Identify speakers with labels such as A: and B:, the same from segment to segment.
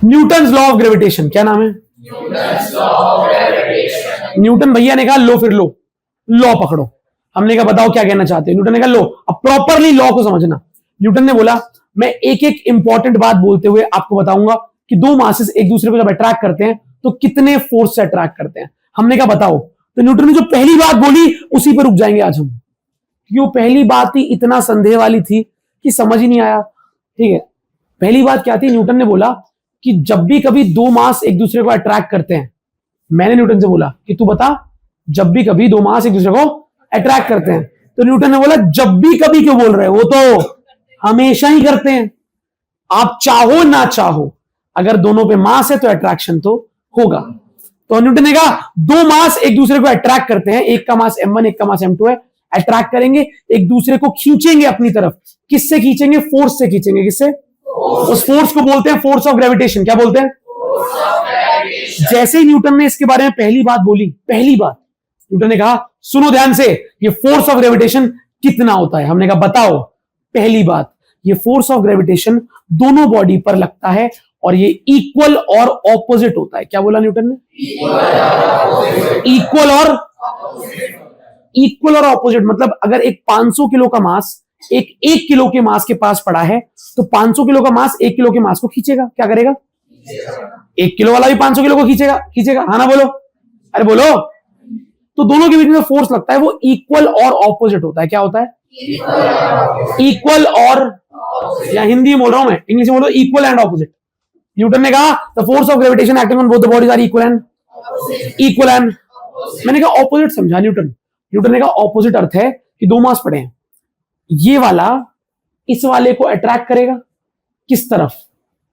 A: Newton's law of gravitation, क्या नाम है?
B: Newton's law of gravitation.
A: Newton भैया ने कहा लो, फिर लो, लॉ पकड़ो। हमने कहा बताओ क्या कहना चाहते हो? न्यूटन ने कहा लो, अब प्रॉपरली लॉ को समझना। न्यूटन ने बोला मैं एक एक इंपॉर्टेंट बात बोलते हुए आपको बताऊंगा कि दो मासेस एक दूसरे को जब अट्रैक्ट करते हैं तो कितने फोर्स से अट्रैक्ट करते हैं। हमने कहा बताओ, तो न्यूटन ने जो पहली बात बोली उसी पर रुक जाएंगे आज हम, क्योंकि वो पहली बात ही इतना संदेह वाली थी कि समझ ही नहीं आया। ठीक है, पहली बात क्या थी? न्यूटन ने बोला कि जब भी कभी दो मास एक दूसरे को अट्रैक्ट करते हैं, मैंने न्यूटन से बोला कि तू बता, जब भी कभी दो मास एक दूसरे को अट्रैक्ट करते हैं, तो न्यूटन ने बोला जब भी कभी क्यों बोल रहे हो, वो तो हमेशा ही करते हैं। आप चाहो ना चाहो, अगर दोनों पे मास है तो अट्रैक्शन तो होगा। तो न्यूटन ने कहा दो मास एक दूसरे को अट्रैक्ट करते हैं, एक का मास m1 एक का मास m2 है, अट्रैक्ट करेंगे, एक दूसरे को खींचेंगे अपनी तरफ। किससे खींचेंगे? फोर्स से खींचेंगे। किससे? उस फोर्स को बोलते हैं फोर्स ऑफ ग्रेविटेशन। क्या बोलते हैं? जैसे ही न्यूटन ने इसके बारे में पहली बात बोली, पहली बात न्यूटन ने कहा सुनो ध्यान से, ये फोर्स ऑफ ग्रेविटेशन कितना होता है? हमने कहा बताओ। पहली बात, ये फोर्स ऑफ ग्रेविटेशन दोनों बॉडी पर लगता है और ये इक्वल और ऑपोजिट होता है। क्या बोला न्यूटन ने? इक्वल और ऑपोजिट मतलब अगर एक 500 किलो का मास एक 1 किलो के मास के पास पड़ा है, तो 500 किलो का मास 1 किलो के मास को खींचेगा। क्या करेगा? 1 किलो वाला भी 500 किलो को खींचेगा। हाँ ना बोलो, अरे बोलो। तो दोनों के बीच में फोर्स लगता है वो इक्वल और ऑपोजिट होता है। क्या होता है? इक्वल और, या हिंदी में बोल रहा हूं मैं, इंग्लिश में बोल रहा हूं, इक्वल एंड ऑपोजिट। न्यूटन ने कहा the force of gravitation acting on both the bodies are equal and मैंने कहा ऑपोजिट समझा न्यूटन ने कहा ऑपोजिट अर्थ है कि दो मास पड़े हैं, ये वाला इस वाले को अट्रैक्ट करेगा किस तरफ?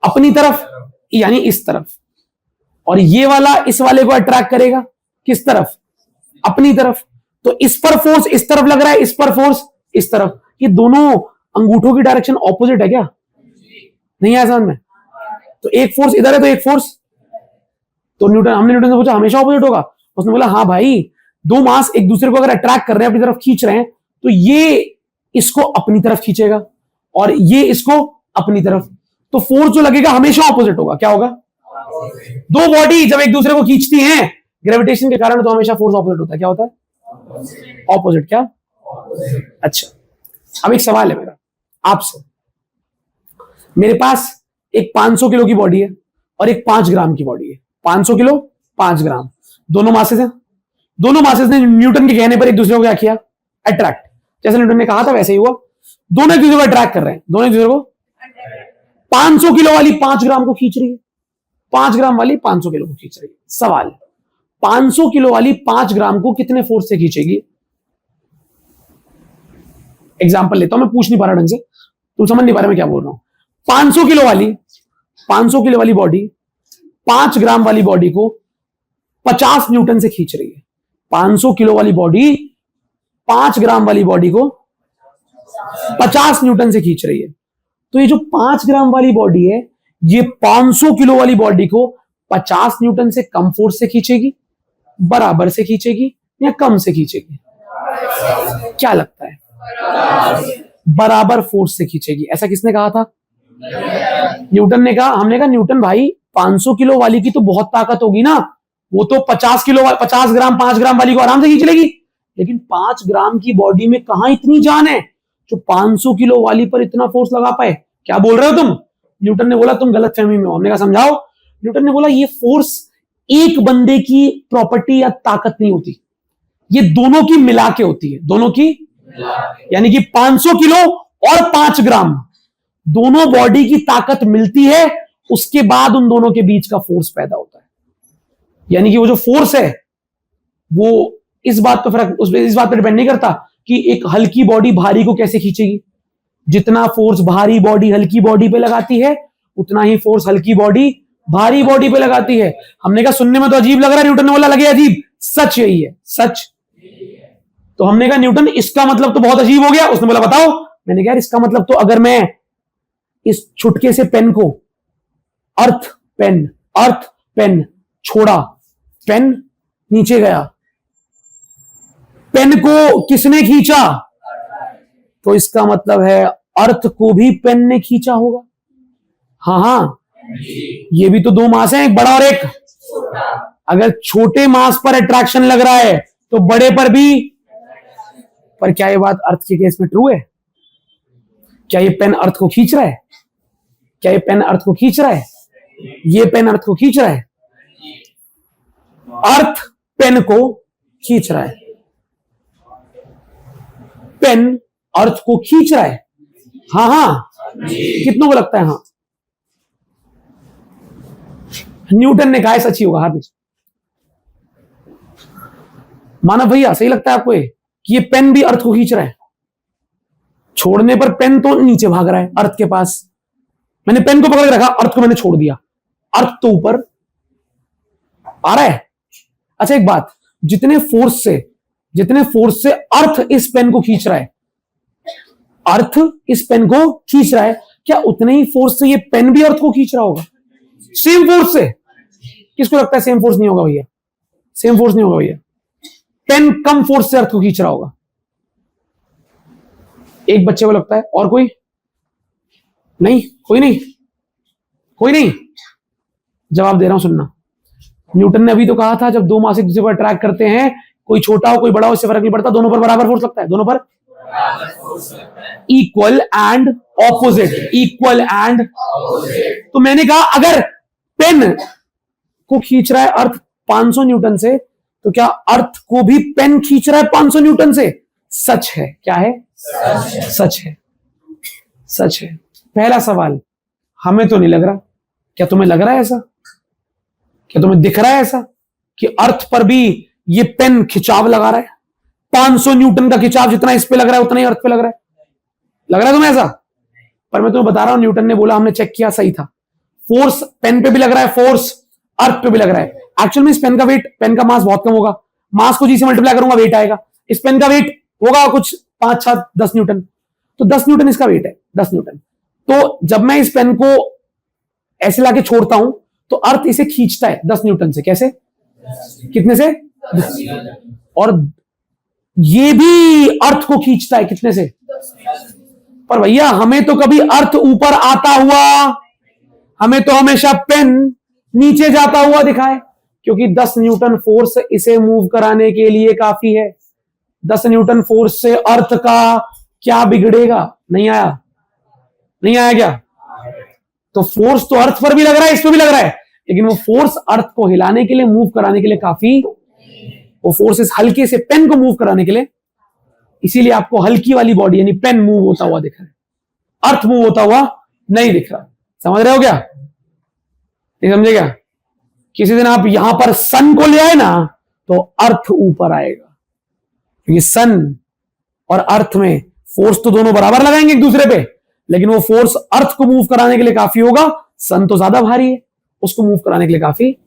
A: अपनी तरफ, यानी इस तरफ। और ये वाला इस वाले को अट्रैक्ट करेगा किस तरफ? अपनी तरफ। तो इस पर फोर्स इस तरफ लग रहा है, इस पर फोर्स इस तरफ। ये दोनों अंगूठों की डायरेक्शन ऑपोजिट है क्या? नहीं है समझ में? तो एक फोर्स इधर है तो एक फोर्स, तो हमने न्यूटन से पूछा हमेशा ऑपोजिट होगा? उसने बोला हाँ भाई, दो मास एक दूसरे को अगर अट्रैक्ट कर रहे हैं, अपनी तरफ खींच रहे हैं, तो ये इसको अपनी तरफ खींचेगा और ये इसको अपनी तरफ। तो फोर्स जो लगेगा हमेशा ऑपोजिट होगा। क्या होगा? दो बॉडी जब एक दूसरे को खींचती हैं ग्रेविटेशन के कारण, तो हमेशा फोर्स ऑपोजिट होता है। क्या होता है? ऑपोजिट। क्या? अच्छा, अब एक सवाल है मेरा आपसे। मेरे पास एक 500 किलो की बॉडी है और एक 5 ग्राम की बॉडी है। 500 किलो 5 ग्राम, दोनों मासेस हैं। दोनों मासेस ने न्यूटन के कहने पर एक दूसरे को क्या किया? अट्रैक्ट। जैसे न्यूटन ने कहा था वैसे ही हुआ, दोनों एक दूसरे को अट्रैक्ट कर रहे हैं। दोनों एक दूसरे को 500 किलो वाली 5 ग्राम को खींच रही है, 5 ग्राम वाली 500 किलो को खींच रही है। सवाल, 500 किलो वाली 5 ग्राम को कितने फोर्स से खींचेगी? एग्जाम्पल लेता हूं, मैं पूछ नहीं पा रहा ढंग से, तुम समझ नहीं पा रहे मैं क्या बोल रहा हूं। 500 किलो वाली बॉडी 5 ग्राम वाली बॉडी को 50 न्यूटन से खींच रही है। 500 किलो वाली बॉडी 5 ग्राम वाली बॉडी को 50 न्यूटन से खींच रही है। तो ये जो 5 ग्राम वाली बॉडी है, ये 500 किलो वाली बॉडी को 50 न्यूटन से कम फोर्स से खींचेगी, बराबर से खींचेगी, या कम से खींचेगी? क्या लगता है? बराबर फोर्स से खींचेगी। ऐसा किसने कहा था? न्यूटन ने कहा। हमने कहा न्यूटन भाई 500 किलो वाली की तो बहुत ताकत होगी ना, वो तो 50 ग्राम 5 ग्राम वाली को आराम से खींच लेगी, लेकिन 5 ग्राम की बॉडी में कहां इतनी जान है जो 500 किलो वाली पर इतना फोर्स लगा पाए? क्या बोल रहे हो तुम? न्यूटन ने बोला तुम गलत फहमी में हो। हमने कहा समझाओ। न्यूटन ने बोला ये फोर्स एक बंदे की प्रॉपर्टी या ताकत नहीं होती, ये दोनों की मिला के होती है। दोनों की, यानी कि 500 किलो और 5 ग्राम दोनों बॉडी की ताकत मिलती है, उसके बाद उन दोनों के बीच का फोर्स पैदा होता है। यानी कि वो जो फोर्स है वो इस बात पर डिपेंड नहीं करता कि एक हल्की बॉडी भारी को कैसे खींचेगी। जितना फोर्स भारी बॉडी हल्की बॉडी पे लगाती है, उतना ही फोर्स हल्की बॉडी भारी बॉडी पे लगाती है। हमने कहा सुनने में तो अजीब लग रहा है, न्यूटन ने बोला लगे अजीब, सच यही है, सच। तो हमने कहा न्यूटन इसका मतलब तो बहुत अजीब हो गया। उसने बोला बताओ। मैंने कहा इसका मतलब तो अगर मैं इस छुटके से पेन को अर्थ पेन छोड़ा, पेन नीचे गया, पेन को किसने खींचा? तो इसका मतलब है अर्थ को भी पेन ने खींचा होगा। हाँ हाँ, ये भी तो दो मास हैं, एक बड़ा और एक। अगर छोटे मास पर अट्रैक्शन लग रहा है तो बड़े पर भी। पर क्या ये बात अर्थ के केस में ट्रू है? क्या ये पेन अर्थ को खींच रहा है? क्या ये पेन अर्थ को खींच रहा है? ये पेन अर्थ को खींच रहा है। अर्थ पेन को खींच रहा है। पेन अर्थ को खींच रहा है। हाँ हाँ, कितनों को लगता है? हाँ, न्यूटन ने कहा है, सच ही होगा। हाथ नीचे। मानव भैया, सही लगता है आपको ये कि ये पेन भी अर्थ को खींच रहा है? छोड़ने पर पेन तो नीचे भाग रहा है अर्थ के पास। मैंने पेन को पकड़ के रखा, अर्थ को मैंने छोड़ दिया, अर्थ तो ऊपर आ रहा है। अच्छा एक बात, जितने फोर्स से अर्थ इस पेन को खींच रहा है, अर्थ इस पेन को खींच रहा है, क्या उतने ही फोर्स से ये पेन भी अर्थ को खींच रहा होगा? सेम फोर्स से? किसको लगता है सेम फोर्स नहीं होगा भैया? सेम फोर्स नहीं होगा भैया। पेन कम फोर्स से अर्थ को खींच रहा होगा। एक बच्चे को लगता है, और कोई नहीं? कोई नहीं? कोई नहीं? जवाब दे रहा हूं, सुनना। न्यूटन ने अभी तो कहा था, जब दो मास एक दूसरे पर अट्रैक्ट करते हैं, कोई छोटा हो कोई बड़ा हो, इससे फर्क नहीं पड़ता, दोनों पर बराबर फोर्स लगता है। दोनों पर equal and opposite, equal and. तो मैंने कहा अगर पेन को खींच रहा है अर्थ 500 न्यूटन से, तो क्या अर्थ को भी पेन खींच रहा है 500 न्यूटन से? सच है। क्या है? सच है। सच है। पहला सवाल, हमें तो नहीं लग रहा, क्या तुम्हें लग रहा है ऐसा? क्या तुम्हें दिख रहा है ऐसा कि अर्थ पर भी ये पेन खिंचाव लगा रहा है? 500 न्यूटन का खिंचाव जितना इस पे लग रहा है उतना ही अर्थ पे लग रहा है। लग रहा है तुम्हें ऐसा? पर मैं तुम्हें बता रहा हूं, न्यूटन ने बोला, हमने चेक किया, सही था। फोर्स पेन पे भी लग रहा है, फोर्स अर्थ पे भी लग रहा है। एक्चुअल में इस पेन का वेट, पेन का मास बहुत कम होगा, मास को जी से मल्टीप्लाई करूंगा वेट आएगा। इस पेन का वेट होगा कुछ 5, 7, 10 न्यूटन, तो 10 न्यूटन इसका वेट है, 10 न्यूटन। तो जब मैं इस पेन को ऐसे लाके छोड़ता हूं तो अर्थ इसे खींचता है 10 न्यूटन से। कैसे? कितने से? और ये भी अर्थ को खींचता है कितने से? पर भैया हमें तो कभी अर्थ ऊपर आता हुआ, हमें तो हमेशा पेन नीचे जाता हुआ दिखा है, क्योंकि 10 न्यूटन फोर्स इसे मूव कराने के लिए काफी है। 10 न्यूटन फोर्स से अर्थ का क्या बिगड़ेगा? नहीं आया? नहीं आया क्या? तो फोर्स तो अर्थ पर भी लग रहा है, इस पर भी लग रहा है, लेकिन वो फोर्स अर्थ को हिलाने के लिए, मूव कराने के लिए काफी, वो फोर्स इस हल्के से पेन को मूव कराने के लिए, इसीलिए आपको हल्की वाली बॉडी यानी पेन मूव होता हुआ दिख रहा है, अर्थ मूव होता हुआ नहीं दिख रहा। समझ रहे हो क्या? नहीं समझे क्या? किसी दिन आप यहां पर सन को ले आए ना, तो अर्थ ऊपर आएगा, क्योंकि सन और अर्थ में फोर्स तो दोनों बराबर लगाएंगे एक दूसरे पे, लेकिन वो फोर्स अर्थ को मूव कराने के लिए काफी होगा, सन तो ज्यादा भारी है, उसको मूव कराने के लिए काफी।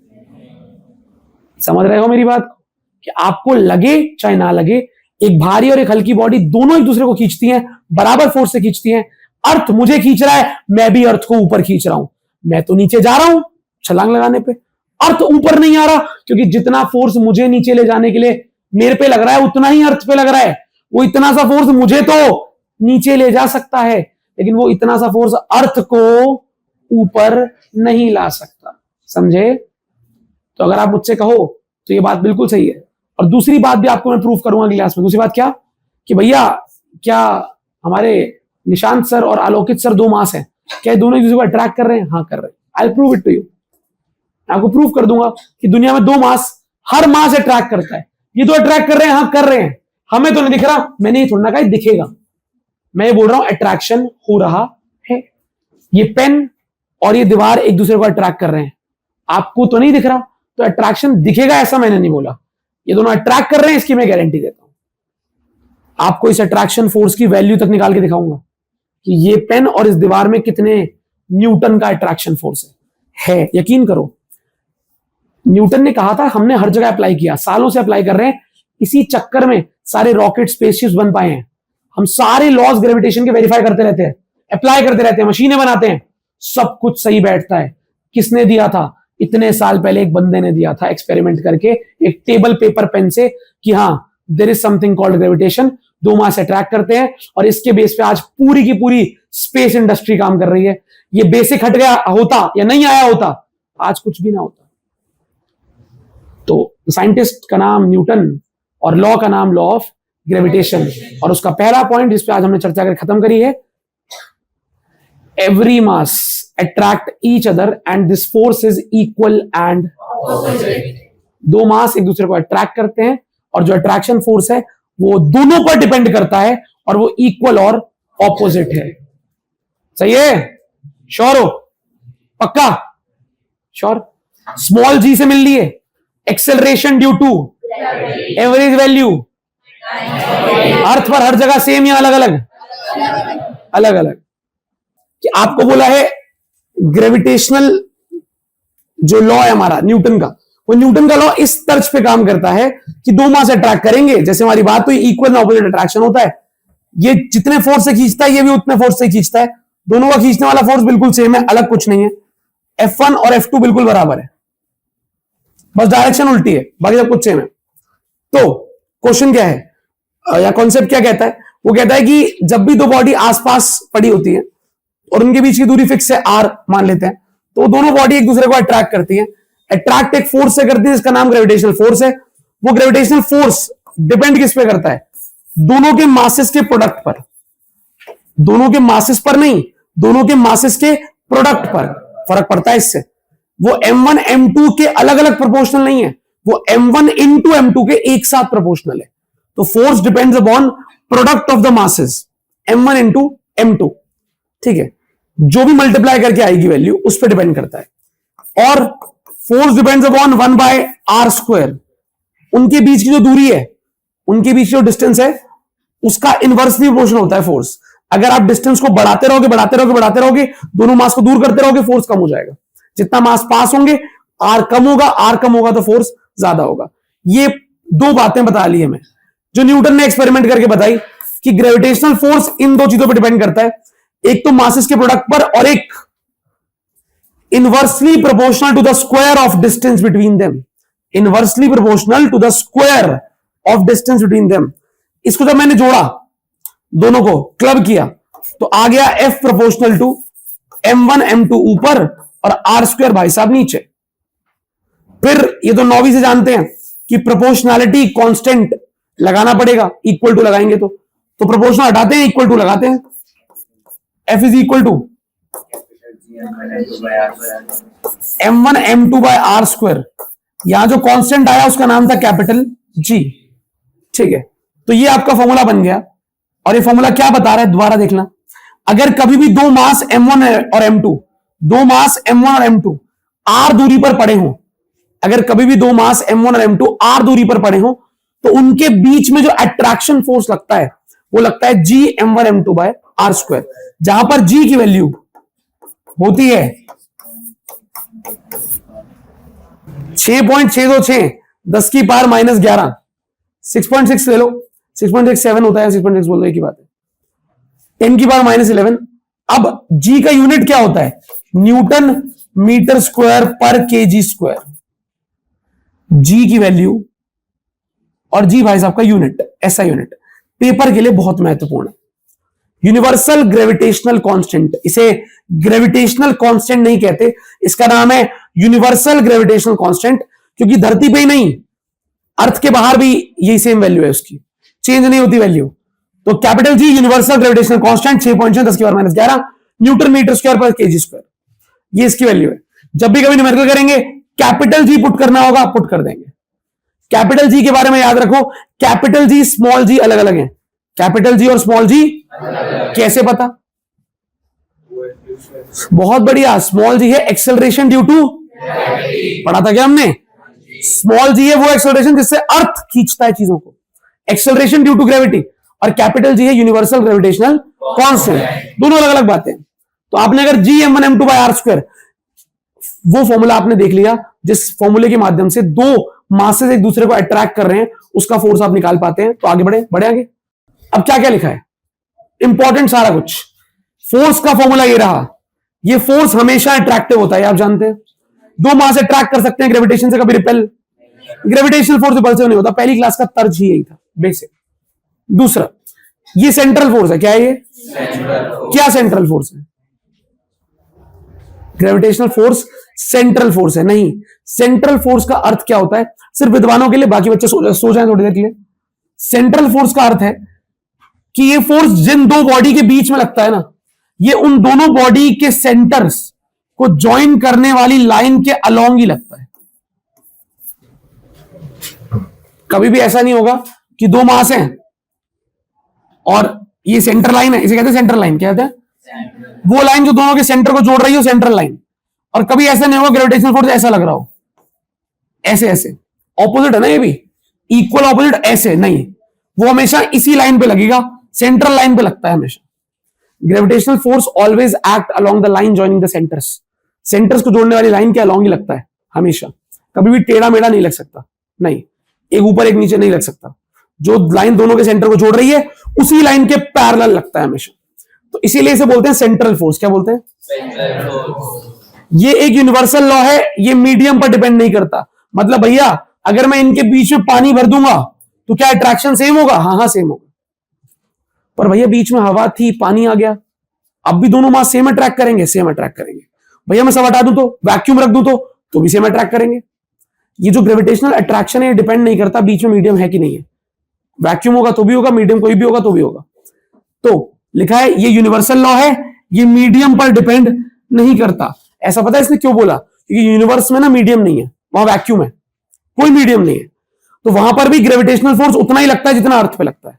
A: समझ रहे हो मेरी बात? कि आपको लगे चाहे ना लगे, एक भारी और एक हल्की बॉडी दोनों एक दूसरे को खींचती हैं, बराबर फोर्स से खींचती हैं। अर्थ मुझे खींच रहा है, मैं भी अर्थ को ऊपर खींच रहा हूं। मैं तो नीचे जा रहा हूं छलांग लगाने पे, अर्थ ऊपर नहीं आ रहा, क्योंकि जितना फोर्स मुझे नीचे ले जाने के लिए मेरे पे लग रहा है, उतना ही अर्थ पे लग रहा है। वो इतना सा फोर्स मुझे तो नीचे ले जा सकता है, लेकिन वो इतना सा फोर्स अर्थ को ऊपर नहीं ला सकता। समझे? तो अगर आप मुझसे कहो तो ये बात बिल्कुल सही है। और दूसरी बात भी आपको मैं प्रूव करूंगा अगली क्लास में। दूसरी बात क्या? कि भैया क्या हमारे निशांत सर और आलोकित सर दो मास हैं, क्या दोनों एक दूसरे को अट्रैक्ट कर रहे हैं? हाँ कर रहे हैं। I will prove it to you. आपको प्रूव कर दूंगा कि दुनिया में दो मास, हर मास अट्रैक्ट करता है। ये तो अट्रैक्ट कर रहे हैं, हाँ कर रहे हैं, हमें तो नहीं दिख रहा। मैंने ये थोड़ा ना कहा दिखेगा, मैं ये बोल रहा हूं अट्रैक्शन हो रहा है। ये पेन और ये दीवार एक दूसरे को अट्रैक्ट कर रहे हैं, आपको तो नहीं दिख रहा, तो अट्रैक्शन दिखेगा ऐसा मैंने नहीं बोला। ये दोनों अट्रैक्ट कर रहे हैं, इसकी मैं गारंटी देता हूं। आपको इस अट्रैक्शन फोर्स की वैल्यू तक निकाल के दिखाऊंगा कि ये पेन और इस दीवार में कितने न्यूटन का अट्रैक्शन फोर्स है। यकीन करो, न्यूटन ने कहा था, हमने हर जगह अप्लाई किया, सालों से अप्लाई कर रहे हैं, इसी चक्कर में सारे रॉकेट स्पेसशिप्स बन पाए हैं। हम सारे लॉज ग्रेविटेशन के वेरीफाई करते रहते हैं, अप्लाई करते रहते हैं, मशीनें बनाते हैं, सब कुछ सही बैठता है। किसने दिया था? इतने साल पहले एक बंदे ने दिया था एक्सपेरिमेंट करके, एक टेबल पेपर पेन से, कि हाँ there is something called gravitation, दो मास अट्रैक्ट करते हैं, और इसके बेस पे आज पूरी की पूरी स्पेस इंडस्ट्री काम कर रही है। ये बेसिक हट गया होता या नहीं आया होता, आज कुछ भी ना होता। तो साइंटिस्ट का नाम न्यूटन और लॉ का नाम लॉ ऑफ ग्रेविटेशन। और उसका पहला पॉइंट जिस पे आज हमने चर्चा कर खत्म करी है, every mass attract each other and this force is equal and दो मास एक दूसरे को अट्रैक्ट करते हैं और जो अट्रैक्शन फोर्स है वो दोनों पर डिपेंड करता है और वो इक्वल और ऑपोजिट है। सही है? श्योर हो? पक्का? श्योर? स्मॉल जी से मिल लिए, acceleration due to average value, earth पर हर जगह सेम या अलग अलग? अलग अलग। कि आपको बोला है ग्रेविटेशनल जो लॉ है हमारा न्यूटन का, वो न्यूटन का लॉ इस तर्ज पे काम करता है कि दो मास अट्रैक्ट करेंगे, जैसे हमारी बात हुई इक्वल ऑपोजिट अट्रैक्शन होता है। ये जितने फोर्स से खींचता है ये भी उतने फोर्स से खींचता है, दोनों का खींचने वाला फोर्स बिल्कुल सेम है, अलग कुछ नहीं है। F1 और F2 बिल्कुल बराबर है, बस डायरेक्शन उल्टी है, बाकी सब कुछ सेम है। तो क्वेश्चन क्या है या कॉन्सेप्ट क्या कहता है? वो कहता है कि जब भी दो बॉडी आसपास पड़ी होती है और उनके बीच की दूरी फिक्स है r मान लेते हैं, तो दोनों बॉडी एक दूसरे को अट्रैक्ट करती है। अट्रैक्ट एक फोर्स से करती है जिसका नाम ग्रेविटेशनल फोर्स है। वो ग्रेविटेशनल फोर्स डिपेंड किस पे करता है? दोनों के मासेस के प्रोडक्ट पर। दोनों के मासेस पर नहीं, दोनों के मासेस के प्रोडक्ट पर फर्क पड़ता है इससे। वो m1 m2 के अलग अलग प्रोपोर्शनल नहीं है, वो m1 into m2 के एक साथ प्रोपोर्शनल है। तो force depends upon product of the masses m1 into m2। ठीक है, जो भी मल्टीप्लाई करके आएगी वैल्यू उस पर डिपेंड करता है। और फोर्स डिपेंड्स अपॉन 1/r²। उनके बीच की जो दूरी है, उनके बीच जो डिस्टेंस है, उसका इनवर्सली प्रोपोर्शनल होता है फोर्स। अगर आप डिस्टेंस को बढ़ाते रहोगे बढ़ाते रहोगे बढ़ाते रहोगे, दोनों मास को दूर करते रहोगे, फोर्स कम हो जाएगा। जितना मास पास होंगे आर कम होगा, आर कम होगा तो फोर्स ज्यादा होगा। ये दो बातें बता ली हमें जो न्यूटन ने एक्सपेरिमेंट करके बताई कि ग्रेविटेशनल फोर्स इन दो चीजों पर डिपेंड करता है, एक तो मासेस के प्रोडक्ट पर और एक inversely proportional to the square of distance between them. Inversely proportional to the square of distance between them. इसको जब मैंने जोड़ा, दोनों को क्लब किया, तो आ गया F proportional to m1 m2 ऊपर और r² भाई साहब नीचे। फिर ये तो 9वीं से जानते हैं कि प्रोपोर्शनैलिटी कांस्टेंट लगाना पड़ेगा, इक्वल टू लगाएंगे तो प्रोपोर्शनल हटाते हैं, इक्वल टू लगाते हैं। F is equal to m1 m2 by r²। यहां जो कांस्टेंट आया उसका नाम था कैपिटल G। ठीक है, तो ये आपका फॉर्मूला बन गया। और ये फॉर्मूला क्या बता रहा है दोबारा देखना। अगर कभी भी दो मास m1 और m2, दो मास m1 और m2 r दूरी पर पड़े हों, अगर कभी भी दो मास m1 और m2 r दूरी पर पड़े हों, तो उनके बीच में जो अट्रैक्शन फोर्स लगता है वो लगता है G m1 m2 by r², जहां पर G की वैल्यू होती है 6.626 10 की पावर -11, 6.6 ले लो, 6.67 होता है, 6.6 बोल दो, एक ही बात है, 10 की पावर -11। अब G का यूनिट क्या होता है? न्यूटन मीटर स्क्वायर पर kg स्क्वायर। G की वैल्यू और G भाई साहब का यूनिट, ऐसा यूनिट पेपर के लिए बहुत महत्वपूर्ण है। यूनिवर्सल ग्रेविटेशनल कांस्टेंट, इसे ग्रेविटेशनल कांस्टेंट नहीं कहते, इसका नाम है यूनिवर्सल ग्रेविटेशनल कांस्टेंट, क्योंकि धरती पे ही नहीं, अर्थ के बाहर भी यही सेम वैल्यू है, उसकी चेंज नहीं होती वैल्यू। तो capital G universal gravitational constant 6.6 10 की पावर -11 न्यूटन मीटर स्क्वायर पर kg स्क्वायर, ये इसकी वैल्यू है। जब भी कभी न्यूमेरिकल करेंगे कैपिटल G पुट करना होगा, पुट कर देंगे। कैपिटल G के बारे में याद रखो, कैपिटल G स्मॉल g अलग अलग है। कैपिटल G और स्मॉल g कैसे पता? बहुत बढ़िया, स्मॉल g है एक्सेलरेशन ड्यू टू, पढ़ा था क्या हमने? स्मॉल g है वो एक्सेलरेशन जिससे अर्थ खींचता है चीजों को, एक्सेलरेशन ड्यू टू ग्रेविटी। और कैपिटल G है यूनिवर्सल ग्रेविटेशनल कांस्टेंट, दोनों अलग अलग बातें। तो आपने अगर G m1 m2 by r², वो फॉर्मूला आपने देख लिया, जिस फॉर्मूले के माध्यम से दो मासेस एक दूसरे को अट्रैक्ट कर रहे हैं, उसका फोर्स आप निकाल पाते हैं। तो आगे बढ़े आगे। अब क्या क्या लिखा है, इंपॉर्टेंट सारा कुछ। फोर्स का फॉर्मूला ये रहा, ये फोर्स हमेशा अट्रैक्टिव होता है, आप जानते हैं। दो मास अट्रैक्ट कर सकते हैं ग्रेविटेशन से, कभी रिपेल। ग्रेविटेशनल फोर्स रिपल्सिव नहीं होता, पहली क्लास का तर्ज ही यही था, बेसिक। दूसरा, ये सेंट्रल फोर्स है, क्या है ये? क्या सेंट्रल फोर्स है? ग्रेविटेशनल फोर्स सेंट्रल फोर्स है? नहीं। सेंट्रल फोर्स का अर्थ क्या होता है? सिर्फ विद्वानों के लिए, बाकी बच्चे सो जाएं थोड़ी देर के लिए। सेंट्रल फोर्स का अर्थ है कि ये फोर्स जिन दो बॉडी के बीच में लगता है ना, ये उन दोनों बॉडी के सेंटर्स को ज्वाइन करने वाली लाइन के अलोंग ही लगता है। कभी भी ऐसा नहीं होगा कि दो मास हैं और ये सेंटर लाइन है, इसे कहते हैं सेंटर लाइन। क्या कहते हैं? वो लाइन जो दोनों के सेंटर को जोड़ रही है, सेंट्रल लाइन। और कभी ऐसा नहीं होगा ग्रेविटेशनल फोर्स ऐसा लग रहा हो, ऐसे ऐसे। ऑपोजिट है ना ये भी, इक्वल ऑपोजिट ऐसे नहीं, वो हमेशा इसी लाइन पे लगेगा, सेंट्रल लाइन पे लगता है हमेशा। Gravitational force always act along the line joining the centres. Centres को जोड़ने वाली लाइन के अलोंग ही लगता है हमेशा, कभी भी टेढ़ा मेढ़ा नहीं लग सकता, नहीं, एक ऊपर एक नीचे नहीं लग सकता। जो लाइन दोनों के सेंटर को जोड़ रही है उसी लाइन के पैरेलल लगता है हमेशा। तो इसीलिए इसे बोलते हैं सेंट्रल फोर्स। क्या बोलते हैं? ये एक यूनिवर्सल लॉ है, ये मीडियम पर डिपेंड नहीं करता। मतलब भैया अगर मैं इनके बीच में पानी भर दूंगा तो क्या अट्रैक्शन सेम होगा? हाँ सेम होगा। पर भैया बीच में हवा थी, पानी आ गया, अब भी दोनों मास सेम अट्रैक्ट करेंगे? सेम अट्रैक्ट करेंगे। भैया मैं सब हटा दूं तो, वैक्यूम रख दूं तो भी सेम अट्रैक्ट करेंगे। ये जो ग्रेविटेशनल अट्रैक्शन है डिपेंड नहीं करता बीच में मीडियम है कि नहीं है। वैक्यूम होगा तो भी होगा, मीडियम कोई भी होगा तो भी होगा। तो लिखा है ये यूनिवर्सल लॉ है, ये मीडियम पर डिपेंड नहीं करता। ऐसा पता है इसने क्यों बोला? क्योंकि यूनिवर्स में ना मीडियम नहीं है, वहां वैक्यूम है, कोई मीडियम नहीं है। तो वहां पर भी ग्रेविटेशनल फोर्स उतना ही लगता है जितना अर्थ पे लगता है।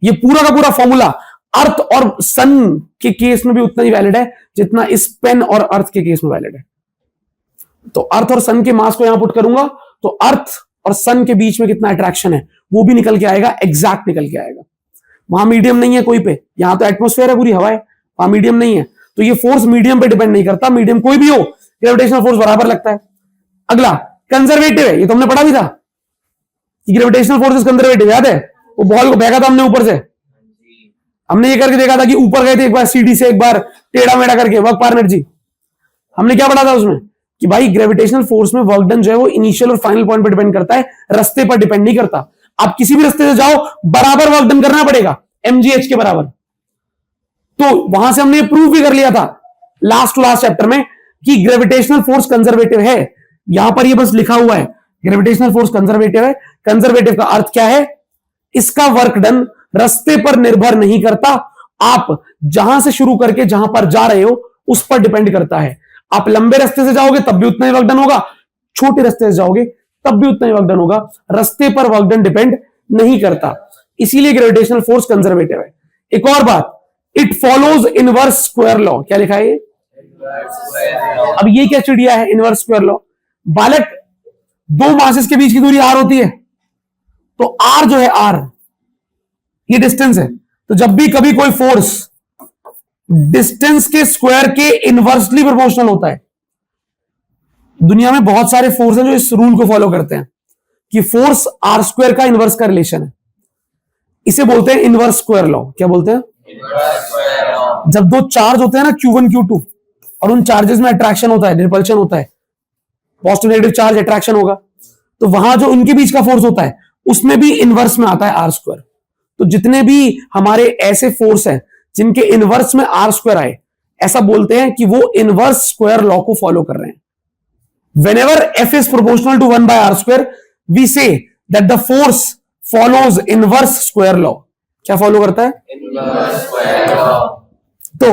A: ये पूरा का पूरा फॉर्मूला अर्थ और सन के केस में भी उतना ही वैलिड है जितना इस पेन और अर्थ के केस में वैलिड है। तो अर्थ और सन के मास को यहां पुट करूंगा तो अर्थ और सन के बीच में कितना अट्रैक्शन है वो भी निकल के आएगा, एग्जैक्ट निकल के आएगा। वहां मीडियम नहीं है कोई पे, यहां तो एटमोस्फेयर है, पूरी हवा है, वहां मीडियम नहीं है। तो ये फोर्स मीडियम पे डिपेंड नहीं करता, मीडियम कोई भी हो ग्रेविटेशनल फोर्स बराबर लगता है। अगला कंजर्वेटिव है, ये तो हमने पढ़ा भी था कि ग्रेविटेशनल फोर्स इज कंजर्वेटिव। याद है वो बॉल को फेंका था हमने ऊपर से, हमने ये करके देखा था कि ऊपर गए थे एक बार सीढ़ी से, एक बार टेढ़ा मेढ़ा करके, वर्क पर एनर्जी। हमने क्या पढ़ा था उसमें कि भाई ग्रेविटेशनल फोर्स में वर्क डन जो है वो इनिशियल और फाइनल पॉइंट पर डिपेंड करता है, रास्ते पर डिपेंड नहीं करता। आप किसी भी रास्ते से जाओ बराबर वर्क डन करना पड़ेगा, mgh के बराबर। तो वहां से हमने प्रूव भी कर लिया था लास्ट टू लास्ट चैप्टर में कि ग्रेविटेशनल फोर्स कंजर्वेटिव है। यहां पर ये बस लिखा हुआ है ग्रेविटेशनल फोर्स कंजर्वेटिव है। कंजर्वेटिव का अर्थ क्या है? इसका वर्क डन रास्ते पर निर्भर नहीं करता, आप जहां से शुरू करके जहां पर जा रहे हो उस पर डिपेंड करता है। आप लंबे रास्ते से जाओगे तब भी उतना ही वर्क डन होगा, छोटे रास्ते से जाओगे तब भी उतना ही वर्क डन होगा, रास्ते पर वर्क डन डिपेंड नहीं करता। इसीलिए ग्रेविटेशनल फोर्स कंजर्वेटिव है। एक और बात, it follows inverse square law. क्या लिखा है? अब ये क्या चिड़िया है इनवर्स स्क्वायर लॉ? बालक दो मासेस के बीच की दूरी r होती है, तो r जो है r ये डिस्टेंस है। तो जब भी कभी कोई फोर्स डिस्टेंस के स्क्वायर के इनवर्सली प्रोपोर्शनल होता है, दुनिया में बहुत सारे फोर्स हैं जो इस रूल को फॉलो करते हैं कि फोर्स r स्क्वायर का इनवर्स का रिलेशन है, इसे बोलते हैं इनवर्स स्क्वायर लॉ। क्या बोलते हैं? जब दो चार्ज होते हैं ना Q1 Q2 और उन चार्जेस में अट्रैक्शन होता है, रिपल्शन होता है, पॉजिटिव नेगेटिव चार्ज अट्रैक्शन होगा, तो वहां जो उनके बीच का फोर्स होता है उसमें भी इनवर्स में आता है r स्क्वायर। तो जितने भी हमारे ऐसे फोर्स हैं जिनके इनवर्स में r स्क्वायर आए, ऐसा बोलते हैं कि वो इनवर्स स्क्वायर लॉ को फॉलो कर रहे हैं। Whenever f is proportional to 1 by r square, we say that the force follows inverse square law. क्या फॉलो करता है? Inverse square law. तो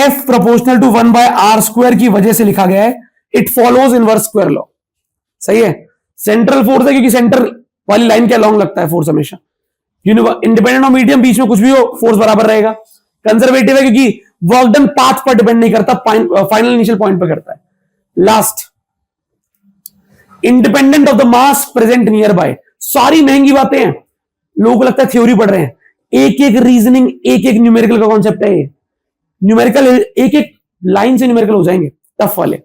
A: f proportional to 1 by r square की वजह से लिखा गया है it follows inverse square law. सही है? सेंट्रल फोर्स है क्योंकि सेंटर वाली लाइन के अलोंग लगता है फोर्स हमेशा। इंडिपेंडेंट ऑफ मीडियम, बीच में कुछ भी हो फोर्स बराबर रहेगा। कंजर्वेटिव है क्योंकि वर्क डन पाथ पर डिपेंड नहीं करता, फाइनल इनिशियल पॉइंट पर करता है। Last, independent of the mass present near bye. सारी महंगी बातें हैं, लोगों को लगता है थ्योरी पढ़ रहे हैं, एक एक रीजनिंग, एक एक न्यूमेरिकल का कॉन्सेप्ट है ये। न्यूमेरिकल एक एक लाइन से न्यूमेरिकल हो जाएंगे, टफ वाले।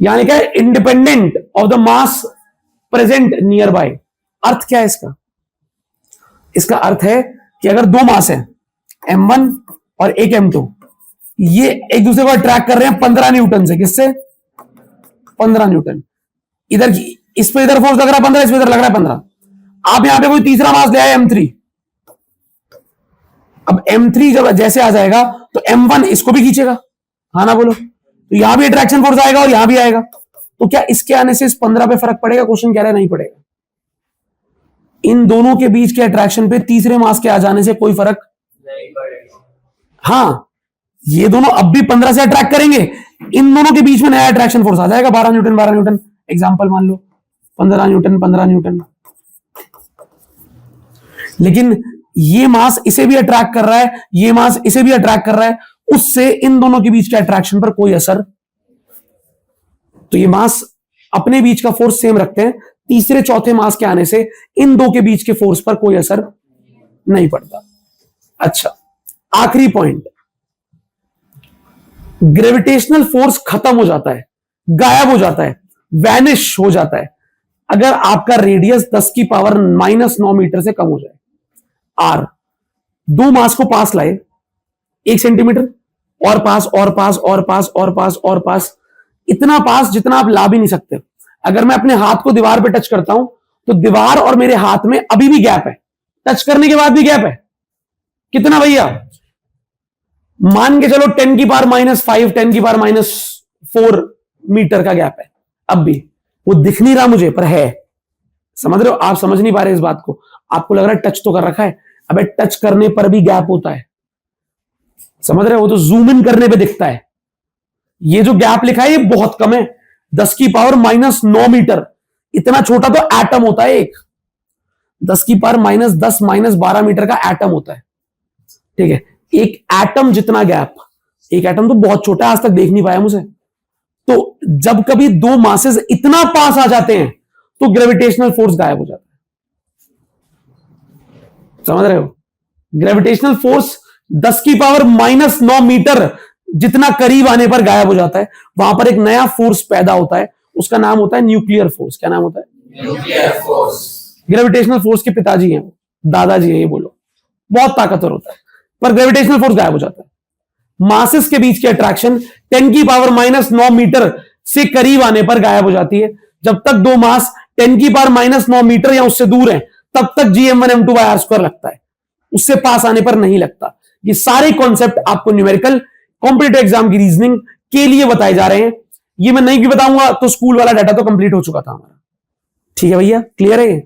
A: यहां लिखा है independent of the mass present near by. अर्थ क्या है इसका? इसका अर्थ है कि अगर दो मास हैं m1 और एक m2, ये एक दूसरे को अट्रैक्ट कर रहे हैं 15 न्यूटन से। किससे? 15 न्यूटन। इधर इस पे इधर फोर्स लग रहा है 15, इस पे इधर लग रहा है 15। आप यहां पे कोई तीसरा मास ले आए m3, अब M3 जब जैसे आ जाएगा तो M1 इसको भी खींचेगा, हाँ ना बोलो, तो यहां भी अट्रैक्शन फोर्स आएगा और यहां भी आएगा। तो क्या इसके आने से इस 15 पे फर्क पड़ेगा? क्वेश्चन कह रहा है नहीं पड़ेगा। इन दोनों के बीच के अट्रैक्शन पे तीसरे मास के आ जाने से कोई फर्क
B: नहीं पड़ेगा।
A: हाँ, ये दोनों अब भी 15 से अट्रैक्ट करेंगे, इन दोनों के बीच में नया अट्रैक्शन फोर्स आ जाएगा 12 न्यूटन 12 न्यूटन। एग्जांपल मान लो 15 न्यूटन 15 न्यूटन। लेकिन ये मास इसे भी अट्रैक्ट कर रहा है, ये मास इसे भी अट्रैक्ट कर रहा है, उससे इन दोनों के बीच के अट्रैक्शन पर कोई असर। तो ये मास अपने बीच का फोर्स सेम रखते हैं, तीसरे चौथे मास के आने से इन दो के बीच के फोर्स पर कोई असर नहीं पड़ता। अच्छा, आखिरी पॉइंट, ग्रेविटेशनल फोर्स खत्म हो जाता है, गायब हो जाता है, वैनिश हो जाता है अगर आपका रेडियस 10 की पावर -9 मीटर से कम हो जाए। आर दो मास को पास लाए, 1 सेंटीमीटर और पास और पास और पास और पास और पास, इतना पास जितना आप ला भी नहीं सकते। अगर मैं अपने हाथ को दीवार पे टच करता हूं तो दीवार और मेरे हाथ में अभी भी गैप है, टच करने के बाद भी गैप है। कितना भैया? मान के चलो 10 की पावर -5 10 की पावर -4 मीटर का गैप है। अब भी वो दिख नहीं रहा मुझे, पर है। समझ रहे हो? आप समझ नहीं पा रहे इस बात को, आपको लग रहा है टच तो कर रखा है। अबे टच करने पर भी गैप होता है, समझ रहे हो? वो तो जूम इन करने पे दिखता है। ये जो गैप लिखा है ये बहुत कम है, 10 की पावर -9 मीटर। इतना छोटा तो एटम होता है एक, 10 की पावर -10 -12 मीटर का एटम होता है। ठीक है, एक एटम जितना गैप, एक एटम तो बहुत छोटा है, आज तक देख नहीं पाया मुझे। तो जब कभी दो मासेस इतना पास आ जाते हैं तो ग्रेविटेशनल फोर्स गायब हो जाता है। समझ रहे हो? ग्रेविटेशनल फोर्स 10 की पावर -9 मीटर जितना करीब आने पर गायब हो जाता है। वहां पर एक नया फोर्स पैदा होता है, उसका नाम होता है न्यूक्लियर फोर्स। क्या नाम होता है?
B: Nuclear force.
A: ग्रेविटेशनल फोर्स के पिताजी हैं वो, दादाजी हैं, ये बोलो। बहुत ताकतवर होता है, पर ग्रेविटेशनल फोर्स गायब हो जाता है। मासेस के बीच की अट्रैक्शन 10 की पावर -9 मीटर से करीब आने पर गायब हो जाती है। जब तक दो मास 10 की पावर -9 मीटर या उससे दूर है तब तक Gm1m2/r² लगता है, उससे पास आने पर नहीं लगता। ये सारे कॉन्सेप्ट आपको न्यूमेरिकल कॉम्पिटिटिव एग्जाम की रीजनिंग के लिए बताए जा रहे हैं। ये मैं नहीं भी बताऊंगा तो स्कूल वाला डाटा तो कंप्लीट हो चुका था हमारा। ठीक है भैया, क्लियर है ये?